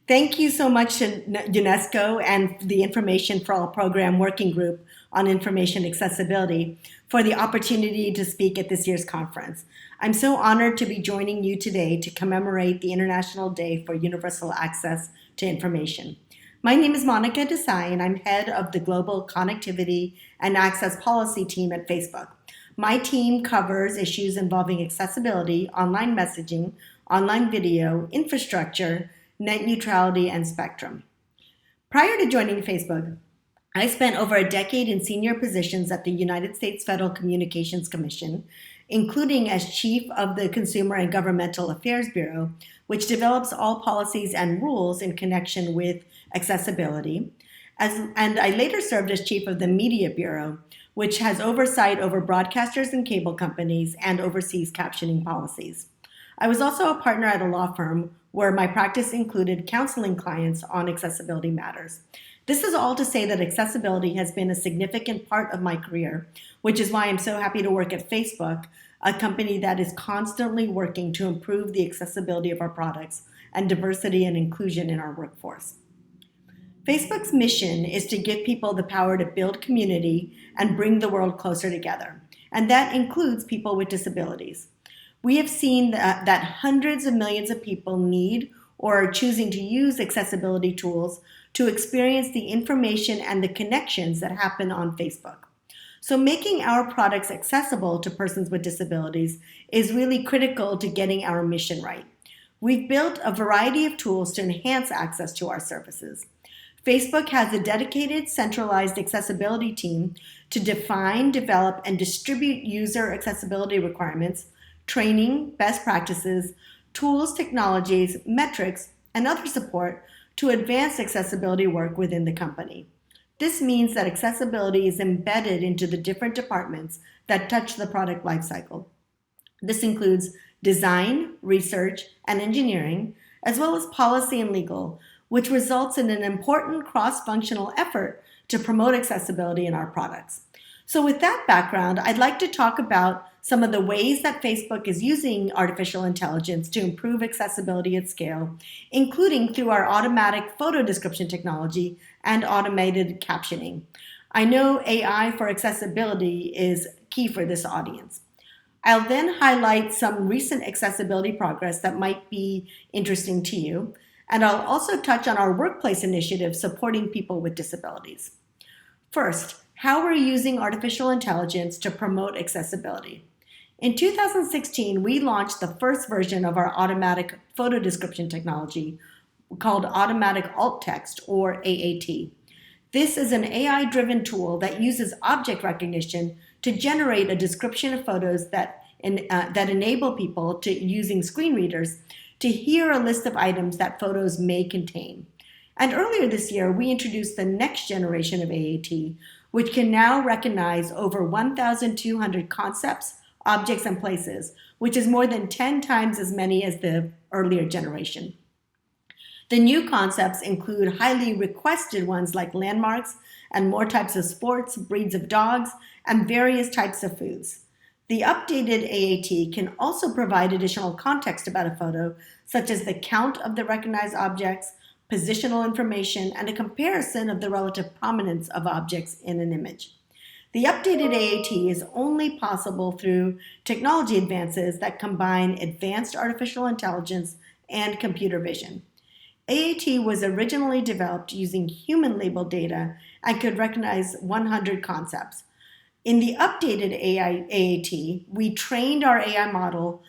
Thank you so much to UNESCO and the Information for All Program Working Group on Information Accessibility for the opportunity to speak at this year's conference. I'm so honored to be joining you today to commemorate the International Day for Universal Access to Information. My name is Monica Desai, and I'm head of the Global Connectivity and Access Policy team at Facebook. My team covers issues involving accessibility, online messaging, online video, infrastructure, net neutrality, and spectrum. Prior to joining Facebook, I spent over a decade in senior positions at the United States Federal Communications Commission, including as chief of the Consumer and Governmental Affairs Bureau, which develops all policies and rules in connection with accessibility. And I later served as chief of the Media Bureau, which has oversight over broadcasters and cable companies and oversees captioning policies. I was also a partner at a law firm where my practice included counseling clients on accessibility matters. This is all to say that accessibility has been a significant part of my career, which is why I'm so happy to work at Facebook, a company that is constantly working to improve the accessibility of our products and diversity and inclusion in our workforce. Facebook's mission is to give people the power to build community and bring the world closer together, and that includes people with disabilities. We have seen that hundreds of millions of people need or are choosing to use accessibility tools to experience the information and the connections that happen on Facebook. So making our products accessible to persons with disabilities is really critical to getting our mission right. We've built a variety of tools to enhance access to our services. Facebook has a dedicated, centralized accessibility team to define, develop, and distribute user accessibility requirements, training, best practices, tools, technologies, metrics, and other support to advance accessibility work within the company. This means that accessibility is embedded into the different departments that touch the product lifecycle. This includes design, research, and engineering, as well as policy and legal, which results in an important cross-functional effort to promote accessibility in our products. So with that background, I'd like to talk about some of the ways that Facebook is using artificial intelligence to improve accessibility at scale, including through our automatic photo description technology and automated captioning. I know AI for accessibility is key for this audience. I'll then highlight some recent accessibility progress that might be interesting to you, and I'll also touch on our workplace initiative supporting people with disabilities. First, how we're using artificial intelligence to promote accessibility. In 2016, we launched the first version of our automatic photo description technology called Automatic Alt Text, or AAT. This is an AI-driven tool that uses object recognition to generate a description of photos that enable people to, using screen readers, to hear a list of items that photos may contain. And earlier this year, we introduced the next generation of AAT, which can now recognize over 1,200 concepts, objects, and places, which is more than 10 times as many as the earlier generation. The new concepts include highly requested ones like landmarks and more types of sports, breeds of dogs, and various types of foods. The updated AAT can also provide additional context about a photo, such as the count of the recognized objects, positional information, and a comparison of the relative prominence of objects in an image. The updated AAT is only possible through technology advances that combine advanced artificial intelligence and computer vision. AAT was originally developed using human-labeled data and could recognize 100 concepts. In the updated AAT, we trained our AI model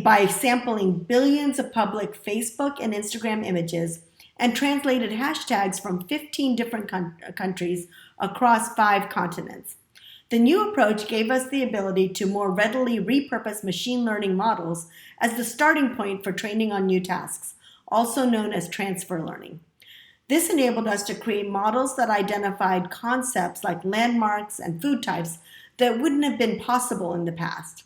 by sampling billions of public Facebook and Instagram images and translated hashtags from 15 different countries across 5 continents. The new approach gave us the ability to more readily repurpose machine learning models as the starting point for training on new tasks, also known as transfer learning. This enabled us to create models that identified concepts like landmarks and food types that wouldn't have been possible in the past.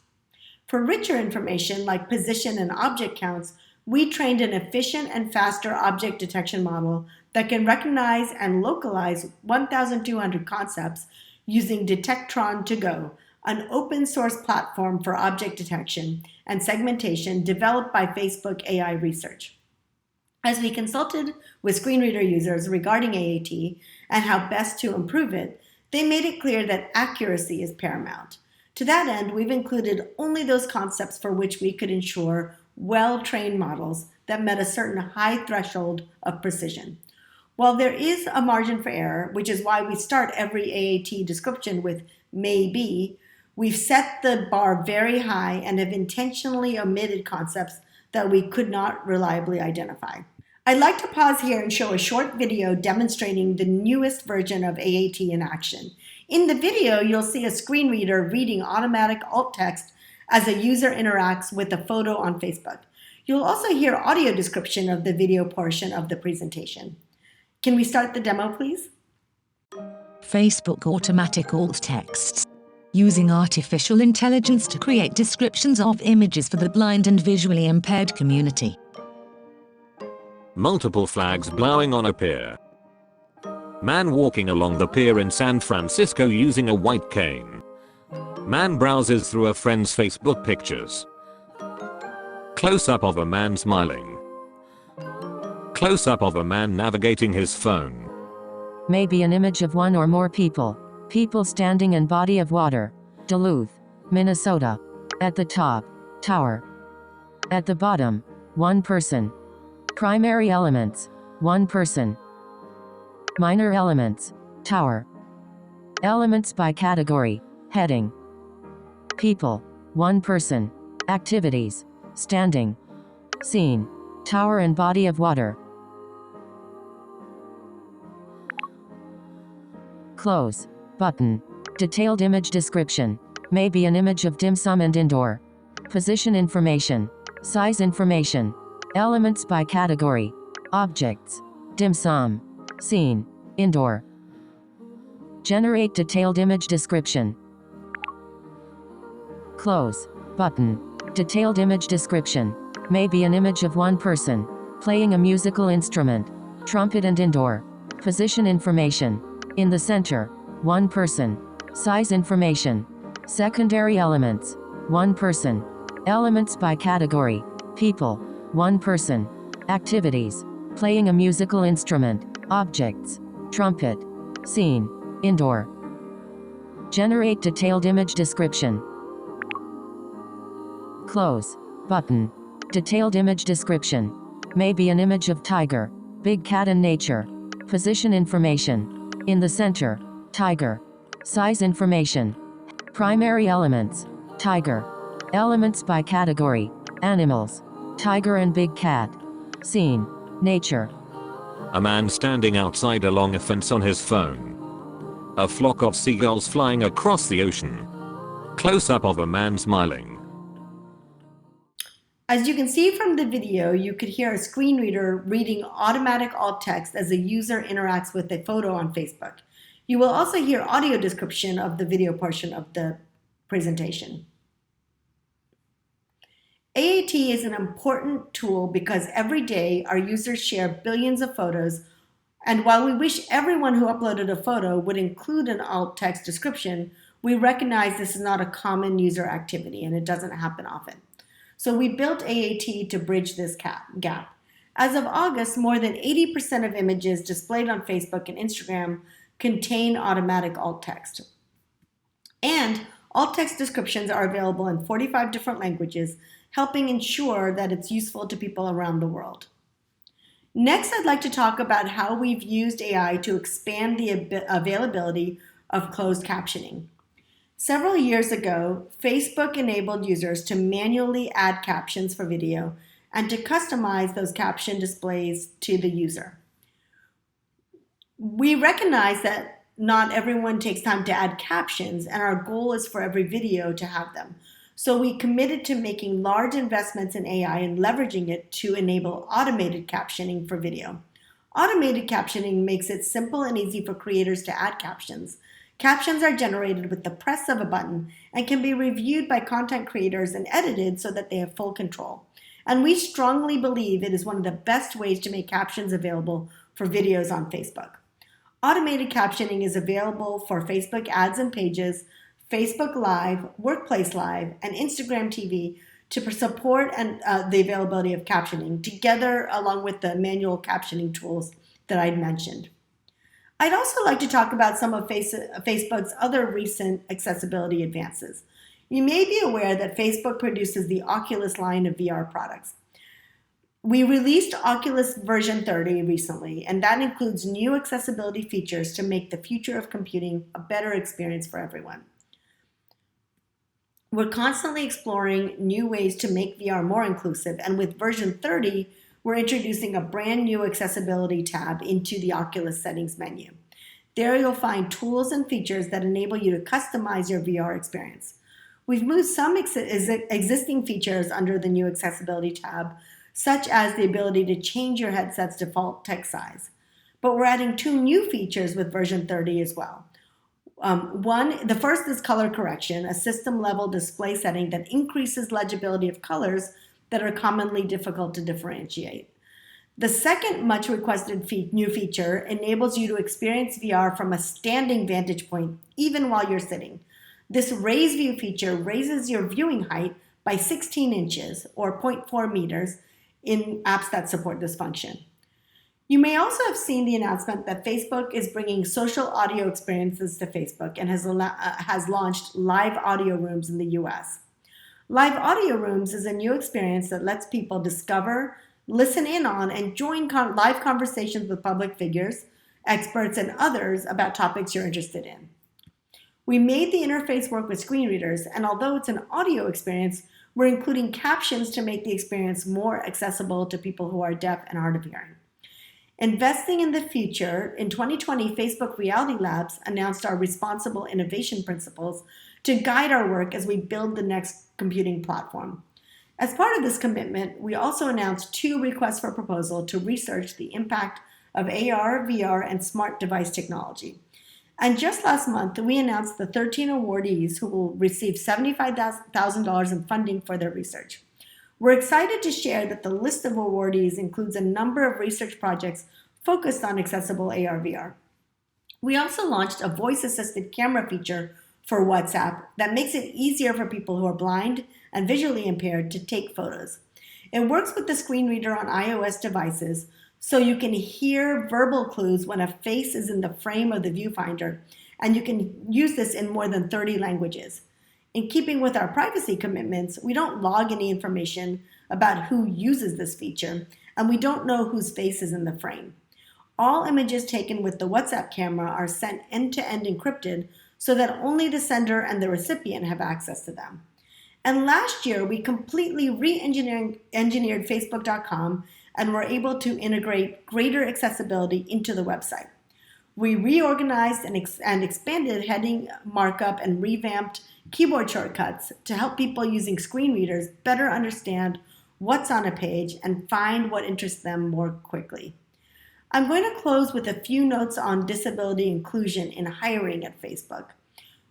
For richer information like position and object counts, we trained an efficient and faster object detection model that can recognize and localize 1,200 concepts using Detectron to Go, an open source platform for object detection and segmentation developed by Facebook AI Research. As we consulted with screen reader users regarding AAT and how best to improve it, they made it clear that accuracy is paramount. To that end, we've included only those concepts for which we could ensure well-trained models that met a certain high threshold of precision. While there is a margin for error, which is why we start every AAT description with maybe, we've set the bar very high and have intentionally omitted concepts that we could not reliably identify. I'd like to pause here and show a short video demonstrating the newest version of AAT in action. In the video, you'll see a screen reader reading automatic alt text as a user interacts with a photo on Facebook. You'll also hear audio description of the video portion of the presentation. Can we start the demo, please? Facebook automatic alt texts. Using artificial intelligence to create descriptions of images for the blind and visually impaired community. Multiple flags blowing on a pier. Man walking along the pier in San Francisco using a white cane. Man browses through a friend's Facebook pictures. Close-up of a man smiling. Close-up of a man navigating his phone. Maybe an image of one or more people. People standing in body of water. Duluth, Minnesota. At the top, tower. At the bottom, one person. Primary elements, one person. Minor elements, tower. Elements by category, heading. People, one person. Activities, standing. Scene, tower and body of water. Close, button. Detailed image description. Maybe an image of dim sum and indoor. Position information. Size information. Elements by category. Objects. Dim sum. Scene. Indoor. Generate detailed image description. Close, button. Detailed image description. Maybe an image of one person. Playing a musical instrument. Trumpet and indoor. Position information. In the center. One person. Size information. Secondary elements. One person. Elements by category. People. One person. Activities. Playing a musical instrument. Objects. Trumpet. Scene. Indoor. Generate detailed image description. Close. Button. Detailed image description. Maybe an image of tiger. Big cat in nature. Position information. In the center. Tiger. Size information. Primary elements. Tiger. Elements by category. Animals. Tiger and big cat. Scene. Nature. A man standing outside along a fence on his phone. A flock of seagulls flying across the ocean. Close-up of a man smiling. As you can see from the video, you could hear a screen reader reading automatic alt text as a user interacts with a photo on Facebook. You will also hear audio description of the video portion of the presentation. AAT is an important tool because every day our users share billions of photos, and while we wish everyone who uploaded a photo would include an alt text description, we recognize this is not a common user activity and it doesn't happen often. So we built AAT to bridge this gap. As of August, more than 80% of images displayed on Facebook and Instagram contain automatic alt text. And alt text descriptions are available in 45 different languages, helping ensure that it's useful to people around the world. Next, I'd like to talk about how we've used AI to expand the availability of closed captioning. Several years ago, Facebook enabled users to manually add captions for video and to customize those caption displays to the user. We recognize that not everyone takes time to add captions, and our goal is for every video to have them. So we committed to making large investments in AI and leveraging it to enable automated captioning for video. Automated captioning makes it simple and easy for creators to add captions. Captions are generated with the press of a button and can be reviewed by content creators and edited so that they have full control. And we strongly believe it is one of the best ways to make captions available for videos on Facebook. Automated captioning is available for Facebook ads and pages, Facebook Live, Workplace Live, and Instagram TV to support and the availability of captioning, together along with the manual captioning tools that I'd mentioned. I'd also like to talk about some of Facebook's other recent accessibility advances. You may be aware that Facebook produces the Oculus line of VR products. We released Oculus version 30 recently, and that includes new accessibility features to make the future of computing a better experience for everyone. We're constantly exploring new ways to make VR more inclusive, and with version 30, we're introducing a brand new accessibility tab into the Oculus settings menu. There you'll find tools and features that enable you to customize your VR experience. We've moved some existing features under the new accessibility tab, such as the ability to change your headset's default text size. But we're adding 2 new features with version 30 as well. The first is color correction, a system-level display setting that increases legibility of colors that are commonly difficult to differentiate. The second much requested new feature enables you to experience VR from a standing vantage point, even while you're sitting. This raise view feature raises your viewing height by 16 inches or 0.4 meters in apps that support this function. You may also have seen the announcement that Facebook is bringing social audio experiences to Facebook and has launched live audio rooms in the US. Live audio rooms is a new experience that lets people discover, listen in on, and join live conversations with public figures, experts, and others about topics you're interested in. We made the interface work with screen readers, and although it's an audio experience, we're including captions to make the experience more accessible to people who are deaf and hard of hearing. Investing in the future, in 2020, Facebook Reality Labs announced our responsible innovation principles to guide our work as we build the next computing platform. As part of this commitment, we also announced 2 requests for proposal to research the impact of AR, VR, and smart device technology. And just last month, we announced the 13 awardees who will receive $75,000 in funding for their research. We're excited to share that the list of awardees includes a number of research projects focused on accessible AR/VR. We also launched a voice-assisted camera feature for WhatsApp that makes it easier for people who are blind and visually impaired to take photos. It works with the screen reader on iOS devices, so you can hear verbal clues when a face is in the frame of the viewfinder, and you can use this in more than 30 languages. In keeping with our privacy commitments, we don't log any information about who uses this feature, and we don't know whose face is in the frame. All images taken with the WhatsApp camera are sent end-to-end encrypted so that only the sender and the recipient have access to them. And last year, we completely re-engineered Facebook.com and were able to integrate greater accessibility into the website. We reorganized and expanded heading markup and revamped keyboard shortcuts to help people using screen readers better understand what's on a page and find what interests them more quickly. I'm going to close with a few notes on disability inclusion in hiring at Facebook.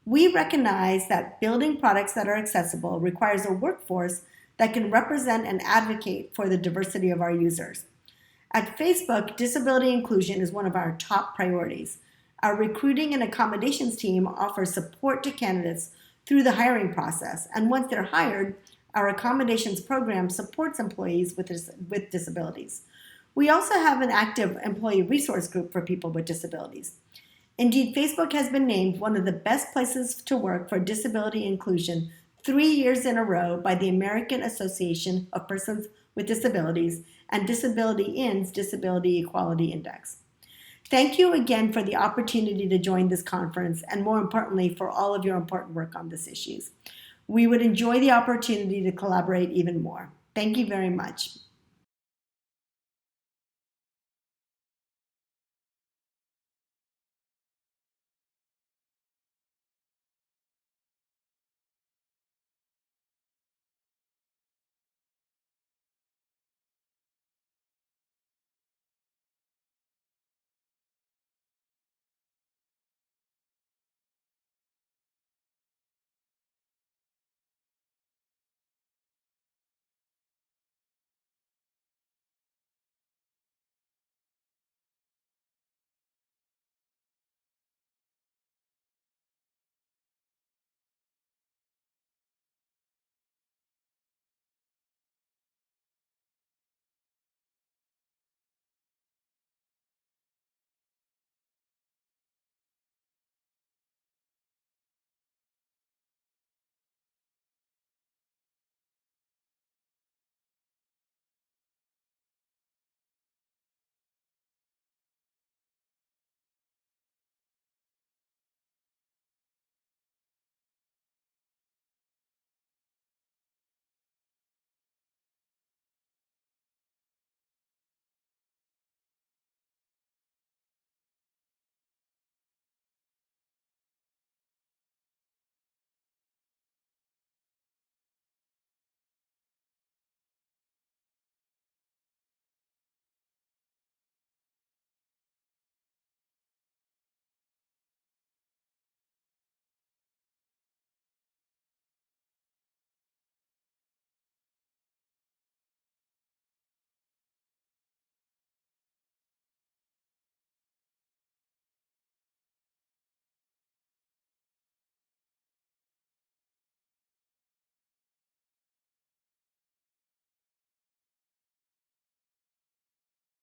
We recognize that building products that are accessible requires a workforce that can represent and advocate for the diversity of our users. At Facebook, disability inclusion is one of our top priorities. Our recruiting and accommodations team offers support to candidates through the hiring process, and once they're hired, our accommodations program supports employees with disabilities. We also have an active employee resource group for people with disabilities. Indeed, Facebook has been named one of the best places to work for disability inclusion 3 years in a row by the American Association of Persons with Disabilities and Disability:IN's Disability Equality Index. Thank you again for the opportunity to join this conference, and more importantly, for all of your important work on these issues. We would enjoy the opportunity to collaborate even more. Thank you very much.